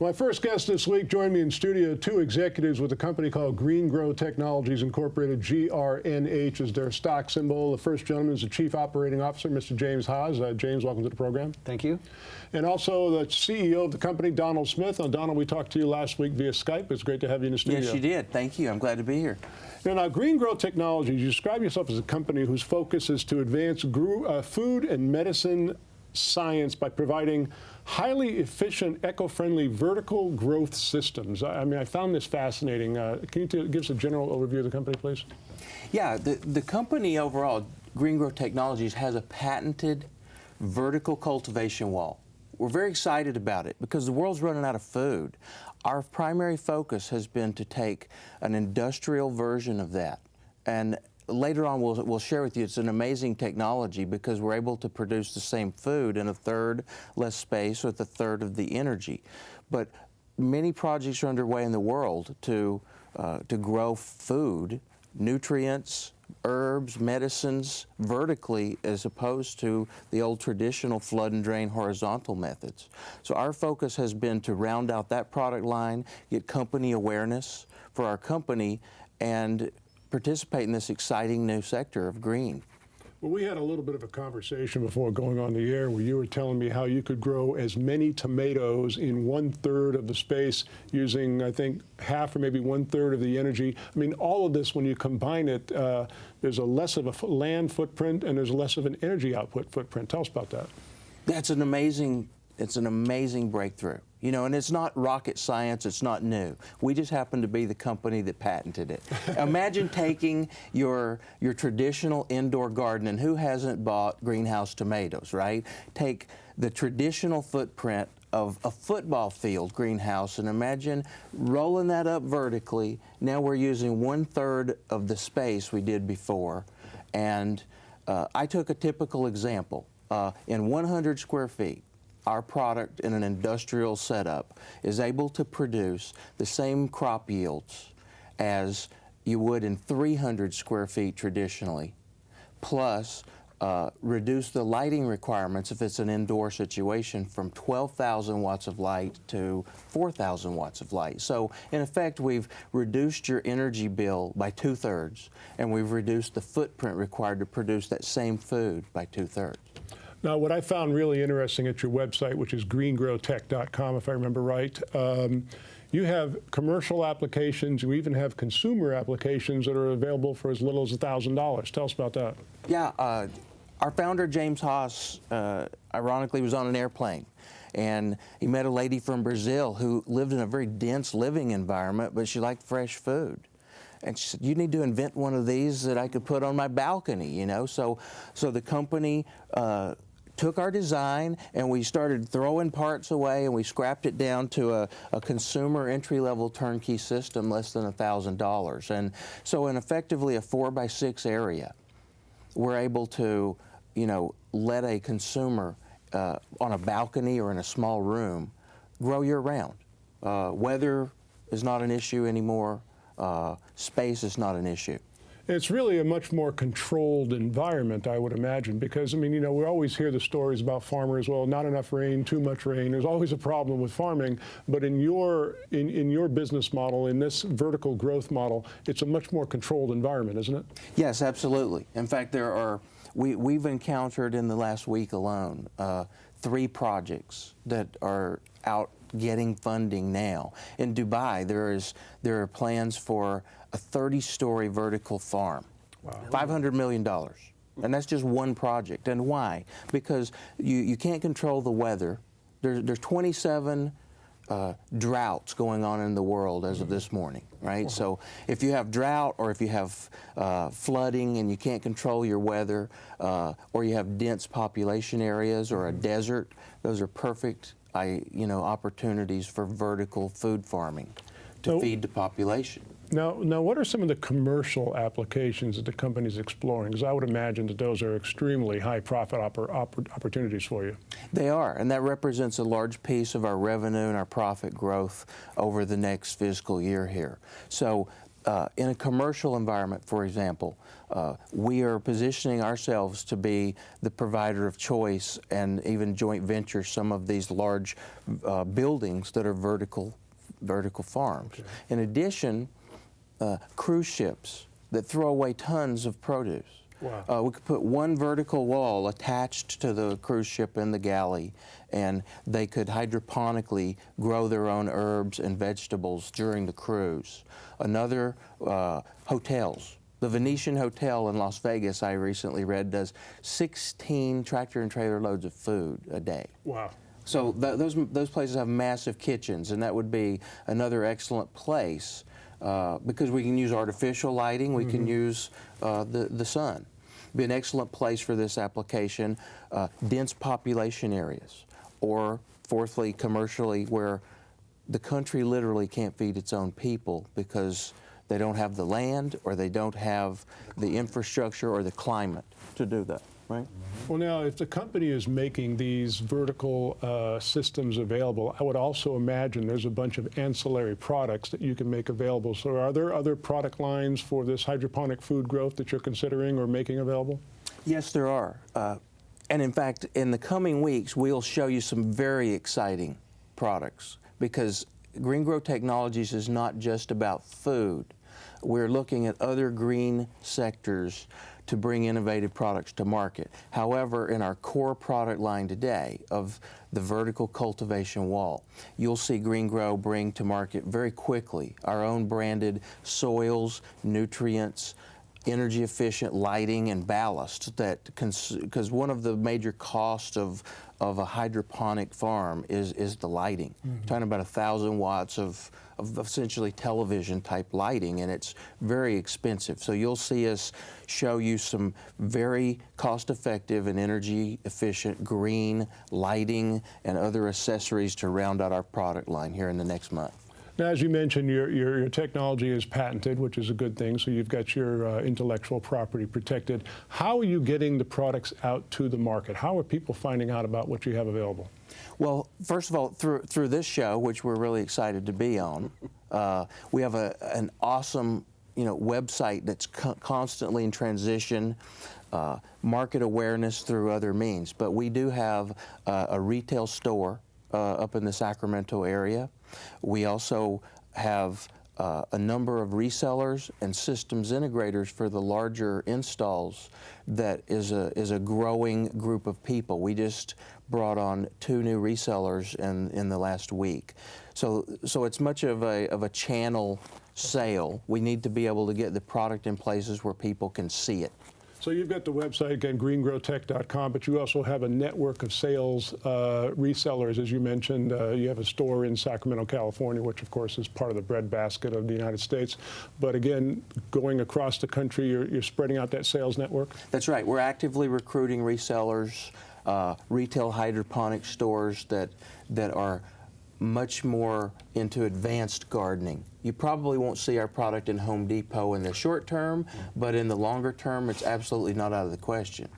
My first guest this week joined me in studio, two executives with a company called Green Grow Technologies Incorporated. GRNH is their stock symbol. The first gentleman is the Chief Operating Officer, Mr. James Haas. James, welcome to the program. Thank you. And also the CEO of the company, Donald Smith. Donald, we talked to you last week via Skype. It's great to have you in the studio. Yes, you did. Thank you. I'm glad to be here. Now, Green Grow Technologies, you describe yourself as a company whose focus is to advance food and medicine science by providing highly efficient, eco-friendly vertical growth systems. I mean, I found this fascinating. Can you give us a general overview of the company, please? Yeah, the company overall, Green Grow Technologies, has a patented vertical cultivation wall. We're very excited about it because the world's running out of food. Our primary focus has been to take an industrial version of that, and later on, we'll share with you, it's an amazing technology because we're able to produce the same food in a third less space with a third of the energy. But many projects are underway in the world to grow food, nutrients, herbs, medicines vertically as opposed to the old traditional flood and drain horizontal methods. So our focus has been to round out that product line, get company awareness for our company, and participate in this exciting new sector of green. Well, we had a little bit of a conversation before going on the air where you were telling me how you could grow as many tomatoes in 1/3 of the space using, I think, half or maybe 1/3 of the energy. I mean, all of this, when you combine it, there's a less of a land footprint and there's less of an energy output footprint. Tell us about that. That's an amazing, it's an amazing breakthrough. You know, and it's not rocket science, it's not new. We just happen to be the company that patented it. Imagine taking your traditional indoor garden, and who hasn't bought greenhouse tomatoes, right? Take the traditional footprint of a football field greenhouse and imagine rolling that up vertically. Now we're using 1/3 of the space we did before. And I took a typical example. In 100 square feet, our product in an industrial setup is able to produce the same crop yields as you would in 300 square feet traditionally, plus reduce the lighting requirements if it's an indoor situation from 12,000 watts of light to 4,000 watts of light. So in effect, we've reduced your energy bill by 2/3, and we've reduced the footprint required to produce that same food by 2/3. Now, what I found really interesting at your website, which is greengrowtech.com, if I remember right, you have commercial applications. You even have consumer applications that are available for as little as $1,000. Tell us about that. Yeah, our founder, James Haas, ironically was on an airplane. And he met a lady from Brazil who lived in a very dense living environment, but she liked fresh food. And she said, you need to invent one of these that I could put on my balcony, you know? So the company took our design and we started throwing parts away and we scrapped it down to a consumer entry-level turnkey system less than $1,000. And so in effectively a 4x6 area, we're able to, you know, let a consumer on a balcony or in a small room grow year-round. Weather is not an issue anymore. Space is not an issue. It's really a much more controlled environment, I would imagine, because, I mean, you know, we always hear the stories about farmers, well, not enough rain, too much rain. There's always a problem with farming, but in your business model, in this vertical growth model, it's a much more controlled environment, isn't it? Yes, absolutely. In fact, we've encountered in the last week alone 3 projects that are out getting funding now. In Dubai, there are plans for a 30-story vertical farm. Wow. $500 million. And that's just one project. And why? Because you can't control the weather. There's 27 droughts going on in the world as of this morning, right? So if you have drought or if you have flooding and you can't control your weather, or you have dense population areas or a desert, those are perfect opportunities for vertical food farming to feed the population. Now, what are some of the commercial applications that the company's exploring? Because I would imagine that those are extremely high profit opportunities for you. They are, and that represents a large piece of our revenue and our profit growth over the next fiscal year here. So in a commercial environment, for example, we are positioning ourselves to be the provider of choice and even joint venture some of these large buildings that are vertical farms. Okay. In addition, cruise ships that throw away tons of produce. Wow. We could put one vertical wall attached to the cruise ship in the galley, and they could hydroponically grow their own herbs and vegetables during the cruise. Another, hotels. The Venetian Hotel in Las Vegas, I recently read, does 16 tractor and trailer loads of food a day. Wow. So those places have massive kitchens, and that would be another excellent place because we can use artificial lighting, we can use the sun. Be an excellent place for this application. Dense population areas, or fourthly, commercially, where the country literally can't feed its own people because they don't have the land, or they don't have the infrastructure or the climate to do that, right? Well, now, if the company is making these vertical systems available, I would also imagine there's a bunch of ancillary products that you can make available. So are there other product lines for this hydroponic food growth that you're considering or making available? Yes, there are. And in fact, in the coming weeks, we'll show you some very exciting products, because Green Grow Technologies is not just about food. We're looking at other green sectors to bring innovative products to market. However, in our core product line today of the vertical cultivation wall, you'll see Green Grow bring to market very quickly our own branded soils, nutrients, energy efficient lighting and ballast, that because one of the major costs of a hydroponic farm is the lighting. Talking about 1,000 watts of essentially television type lighting, and it's very expensive. So you'll see us show you some very cost effective and energy efficient green lighting and other accessories to round out our product line here in the next month. Now, as you mentioned, your technology is patented, which is a good thing, so you've got your intellectual property protected. How are you getting the products out to the market? How are people finding out about what you have available? Well, first of all, through this show, which we're really excited to be on, we have an awesome website that's constantly in transition, market awareness through other means. But we do have a retail store up in the Sacramento area. We also have a number of resellers and systems integrators for the larger installs. That is a growing group of people. We just brought on 2 new resellers in the last week. So it's much of a channel sale. We need to be able to get the product in places where people can see it. So you've got the website, again, greengrowtech.com, but you also have a network of sales resellers, as you mentioned. You have a store in Sacramento, California, which, of course, is part of the breadbasket of the United States. But again, going across the country, you're spreading out that sales network? That's right. We're actively recruiting resellers, retail hydroponic stores that are much more into advanced gardening. You probably won't see our product in Home Depot in the short term, but in the longer term, it's absolutely not out of the question.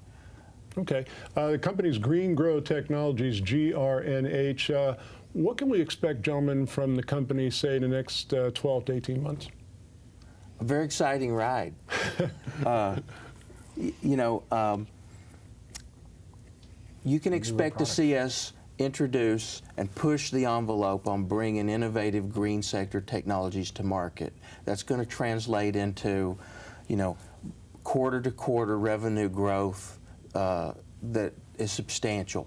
Okay. The company's Green Grow Technologies, GRNH. What can we expect, gentlemen, from the company, say, in the next 12 to 18 months? A very exciting ride. You can expect to see us introduce and push the envelope on bringing innovative green sector technologies to market. That's going to translate into, quarter-to-quarter revenue growth that is substantial.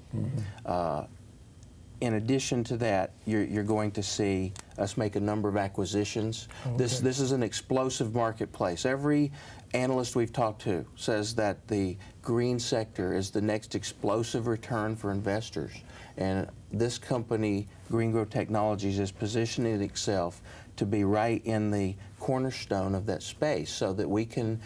In addition to that, you're going to see us make a number of acquisitions. Okay. This is an explosive marketplace. Every analyst we've talked to says that the green sector is the next explosive return for investors. And this company, Green Grow Technologies, is positioning itself to be right in the cornerstone of that space so that we can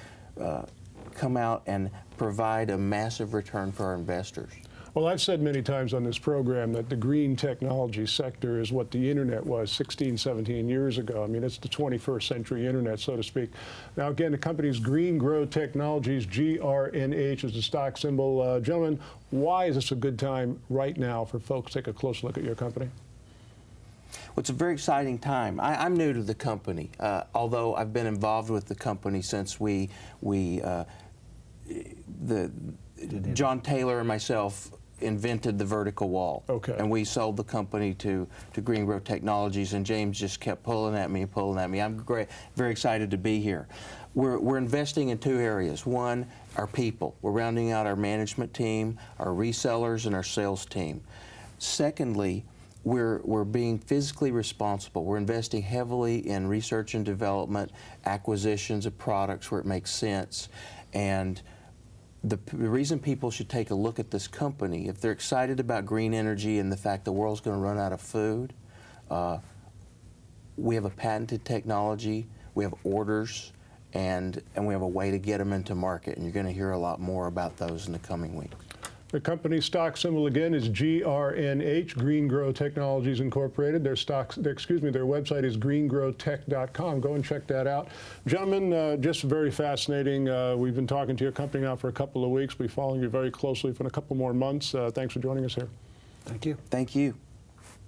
come out and provide a massive return for our investors. Well, I've said many times on this program that the green technology sector is what the internet was 16, 17 years ago. I mean, it's the 21st century internet, so to speak. Now, again, the company's Green Grow Technologies, GRNH is the stock symbol. Gentlemen, why is this a good time right now for folks to take a close look at your company? it's a very exciting time. I'm new to the company, although I've been involved with the company since John Taylor and myself invented the vertical wall. Okay. And we sold the company to Green Grow Technologies, and James just kept pulling at me and pulling at me. I'm very excited to be here. We're investing in two areas. One, our people. We're rounding out our management team, our resellers, and our sales team. Secondly, we're being physically responsible. We're investing heavily in research and development, acquisitions of products where it makes sense. And the reason people should take a look at this company, if they're excited about green energy and the fact the world's going to run out of food, we have a patented technology, we have orders, and we have a way to get them into market. And you're going to hear a lot more about those in the coming week. The company stock symbol again is GRNH, Green Grow Technologies Incorporated. Their website is greengrowtech.com. Go and check that out. Gentlemen, just very fascinating. We've been talking to your company now for a couple of weeks. We'll be following you very closely for a couple more months. Thanks for joining us here. Thank you. Thank you.